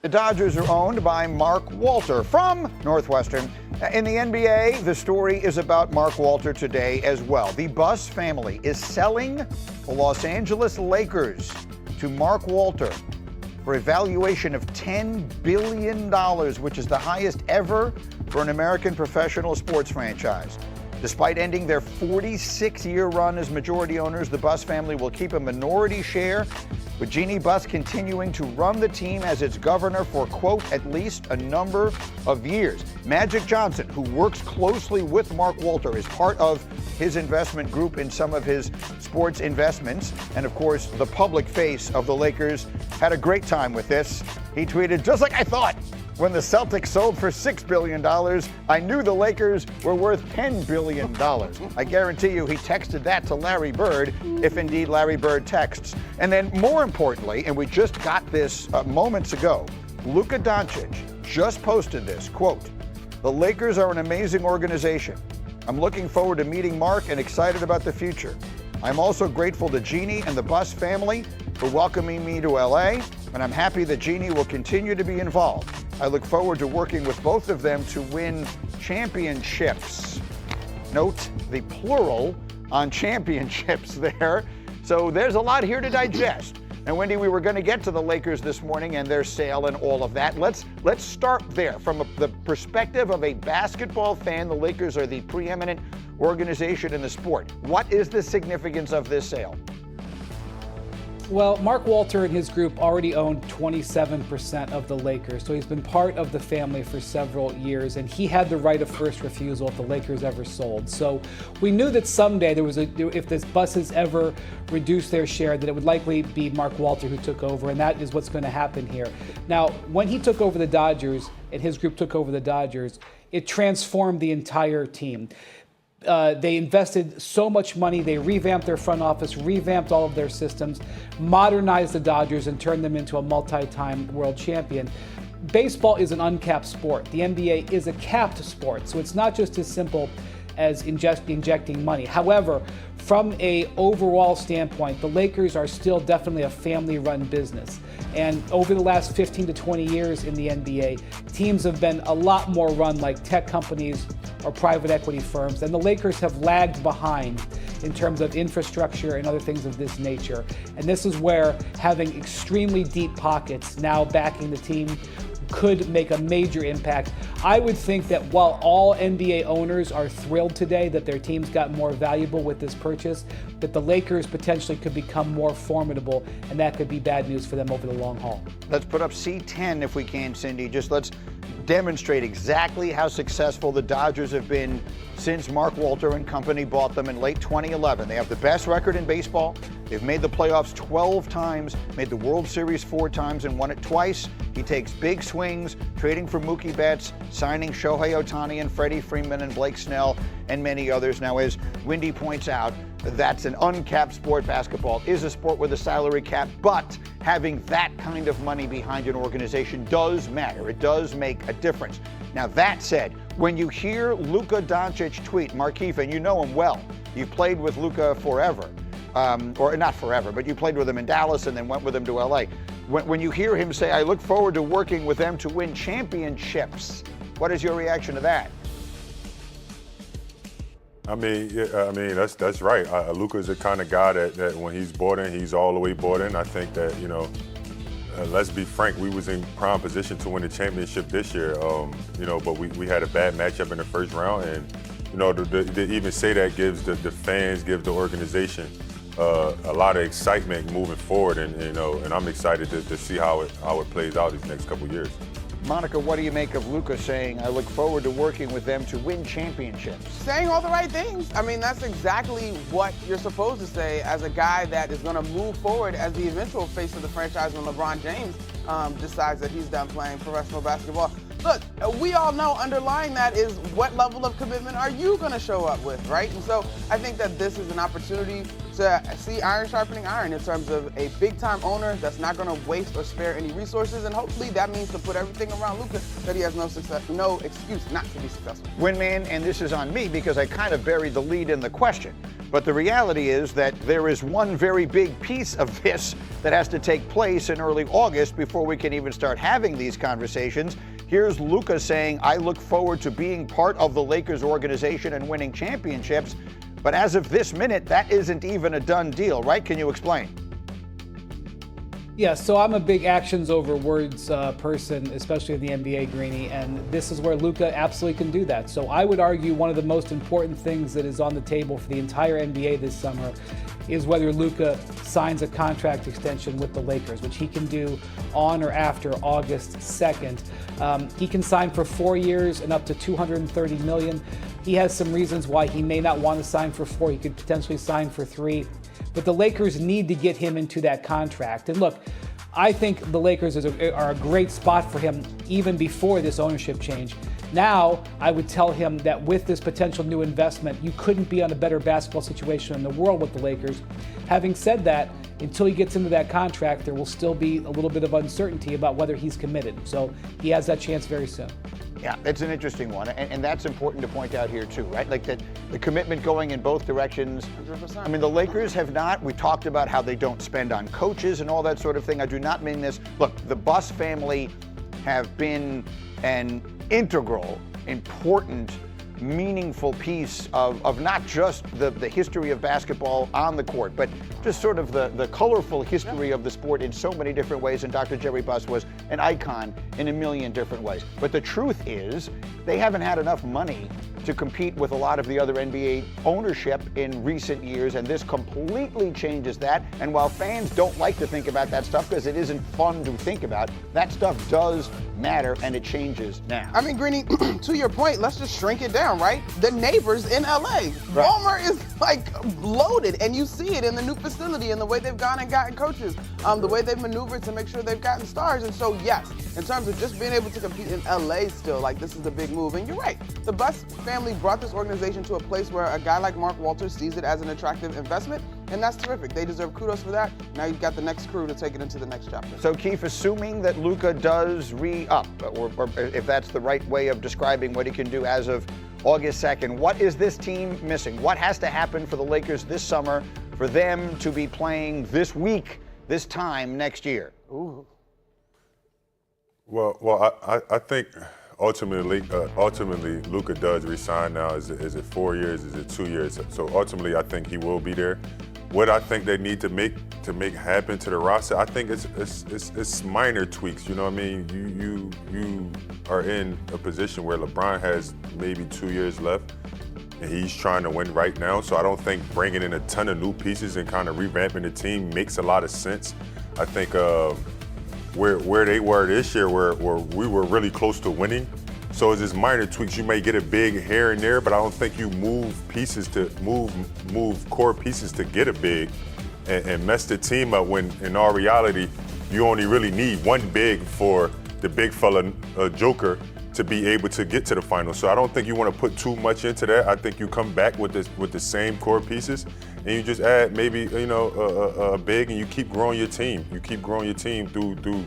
The Dodgers are owned by Mark Walter from Northwestern. In the NBA, the story is about Mark Walter today as well. The Buss family is selling the Los Angeles Lakers to Mark Walter for a valuation of $10 billion, which is the highest ever for an American professional sports franchise. Despite ending their 46-year run as majority owners, the Buss family will keep a minority share, with Jeannie Buss continuing to run the team as its governor for, quote, at least a number of years. Magic Johnson, who works closely with Mark Walter, is part of his investment group in some of his sports investments. And of course, the public face of the Lakers had a great time with this. He tweeted, "Just like I thought. When the Celtics sold for $6 billion, I knew the Lakers were worth $10 billion. I guarantee you he texted that to Larry Bird, if indeed Larry Bird texts. And then more importantly, and we just got this moments ago, Luka Doncic just posted this, quote, "The Lakers are an amazing organization. I'm looking forward to meeting Mark and excited about the future. I'm also grateful to Jeannie and the Buss family for welcoming me to LA, and I'm happy that Jeannie will continue to be involved. I look forward to working with both of them to win championships." Note the plural on championships there. So there's a lot here to digest. And Wendy, we were going to get to the Lakers this morning and their sale and all of that. Let's start there. From the perspective of a basketball fan, the Lakers are the preeminent organization in the sport. What is the significance of this sale? Well, Mark Walter and his group already own 27% of the Lakers, so he's been part of the family for several years, and he had the right of first refusal if the Lakers ever sold. So we knew that someday if this Busses ever reduced their share, that it would likely be Mark Walter who took over, and that is what's going to happen here. Now, when he took over the Dodgers and his group took over the Dodgers, it transformed the entire team. They invested so much money. They revamped their front office, revamped all of their systems, modernized the Dodgers, and turned them into a multi-time world champion. Baseball is an uncapped sport. The NBA is a capped sport, so it's not just as simple as injecting money. However, from a overall standpoint, the Lakers are still definitely a family-run business. And over the last 15 to 20 years in the NBA, teams have been a lot more run like tech companies or private equity firms, and the Lakers have lagged behind in terms of infrastructure and other things of this nature. And this is where having extremely deep pockets now backing the team could make a major impact. I would think that while all NBA owners are thrilled today that their teams got more valuable with this purchase, that the Lakers potentially could become more formidable, and that could be bad news for them over the long haul. Let's put up C10 if we can, Cindy. Just let's demonstrate exactly how successful the Dodgers have been since Mark Walter and company bought them in late 2011. They have the best record in baseball. They've made the playoffs 12 times, made the World Series 4 times, and won it twice. He takes big swings, trading for Mookie Betts, signing Shohei Ohtani and Freddie Freeman and Blake Snell and many others. Now, as Wendy points out, that's an uncapped sport. Basketball is a sport with a salary cap, but having that kind of money behind an organization does matter. It does make a difference. Now, that said, when you hear Luka Doncic tweet, Markeith, and you know him well, you've played with Luka forever, or not forever, but you played with him in Dallas and then went with him to LA. When you hear him say, "I look forward to working with them to win championships," what is your reaction to that? I mean, that's right. Luka is the kind of guy that when he's bought in, he's all the way bought in. I think that, let's be frank, we was in prime position to win the championship this year, but we had a bad matchup in the first round, and, to even say that gives the fans, gives the organization a lot of excitement moving forward, and I'm excited to see how it plays out these next couple of years. Monica, what do you make of Luka saying, "I look forward to working with them to win championships"? Saying all the right things. I mean, that's exactly what you're supposed to say as a guy that is going to move forward as the eventual face of the franchise when LeBron James decides that he's done playing professional basketball. Look, we all know underlying that is what level of commitment are you going to show up with, right? And so I think that this is an opportunity to see iron sharpening iron in terms of a big-time owner that's not going to waste or spare any resources, and hopefully that means to put everything around Luka that he has no excuse not to be successful. Windman, and this is on me because I kind of buried the lead in the question. But the reality is that there is one very big piece of this that has to take place in early August before we can even start having these conversations. Here's Luka saying, I look forward to being part of the Lakers organization and winning championships. But as of this minute, that isn't even a done deal, right? Can you explain? Yeah, so I'm a big actions over words person, especially in the NBA, Greeny, and this is where Luka absolutely can do that. So I would argue one of the most important things that is on the table for the entire NBA this summer is whether Luka signs a contract extension with the Lakers, which he can do on or after August 2nd. He can sign for 4 years and up to $230 million. He has some reasons why he may not want to sign for 4. He could potentially sign for 3. But the Lakers need to get him into that contract. And look, I think the Lakers are a great spot for him even before this ownership change. Now, I would tell him that with this potential new investment, you couldn't be on a better basketball situation in the world with the Lakers. Having said that, until he gets into that contract, there will still be a little bit of uncertainty about whether he's committed. So he has that chance very soon. Yeah, it's an interesting one, and that's important to point out here too, right? Like that the commitment going in both directions. 100%. I mean, the Lakers have not, we talked about how they don't spend on coaches and all that sort of thing. I do not mean this. Look, the Buss family have been an integral, important, meaningful piece of not just the history of basketball on the court, but just sort of the colorful history of the sport in so many different ways. And Dr. Jerry Buss was an icon in a million different ways. But the truth is, they haven't had enough money to compete with a lot of the other NBA ownership in recent years, and this completely changes that. And while fans don't like to think about that stuff because it isn't fun to think about, that stuff does matter, and it changes now. I mean, Greeny, to your point, let's just shrink it down, right? The neighbors in LA. Right. Walmart is like loaded, and you see it in the new facility and the way they've gone and gotten coaches, the way they've maneuvered to make sure they've gotten stars. And so, yes, in terms of just being able to compete in LA still, like this is a big move. And you're right, the Buss family brought this organization to a place where a guy like Mark Walters sees it as an attractive investment, and that's terrific. They deserve kudos for that. Now you've got the next crew to take it into the next chapter. So, Keith, assuming that Luka does re-up, or if that's the right way of describing what he can do as of August 2nd, what is this team missing? What has to happen for the Lakers this summer for them to be playing this week, this time next year? Ooh. Well, I think ultimately Luka does resign now. Is it 4 years? Is it 2 years? So ultimately, I think he will be there. What I think they need to make happen to the roster, I think it's minor tweaks. You know what I mean? You are in a position where LeBron has maybe 2 years left, and he's trying to win right now. So I don't think bringing in a ton of new pieces and kind of revamping the team makes a lot of sense. I think where they were this year, where we were really close to winning. So it's just minor tweaks. You may get a big here and there, but I don't think you move pieces to move core pieces to get a big and mess the team up when in all reality, you only really need one big for the big fella Joker to be able to get to the finals. So I don't think you want to put too much into that. I think you come back with the same core pieces and you just add maybe, a big, and you keep growing your team. You keep growing your team through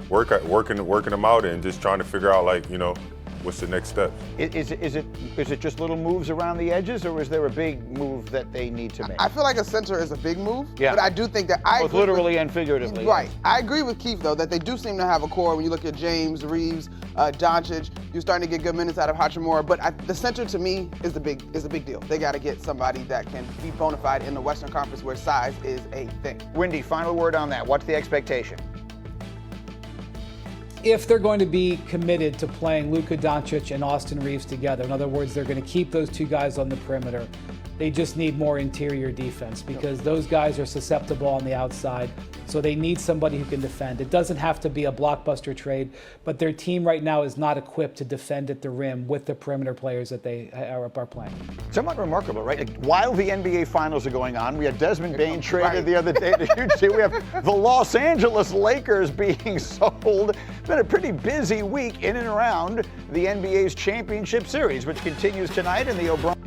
working them out and just trying to figure out, what's the next step. Is it just little moves around the edges, or is there a big move that they need to make? I feel like a center is a big move, yeah. But I do think that both literally and figuratively. Right. I agree with Keith, though, that they do seem to have a core. When you look at James, Reeves, Doncic, you're starting to get good minutes out of Hachimura. But the center, to me, is a big deal. They got to get somebody that can be bona fide in the Western Conference where size is a thing. Wendy, final word on that. What's the expectation? If they're going to be committed to playing Luka Doncic and Austin Reeves together, in other words, they're going to keep those two guys on the perimeter, they just need more interior defense because those guys are susceptible on the outside. So they need somebody who can defend. It doesn't have to be a blockbuster trade, but their team right now is not equipped to defend at the rim with the perimeter players that they are playing. Somewhat remarkable, right? Like, while the NBA Finals are going on, we had Desmond Bain traded the other day to UT. We have the Los Angeles Lakers being sold. It's been a pretty busy week in and around the NBA's championship series, which continues tonight in the O'Brien.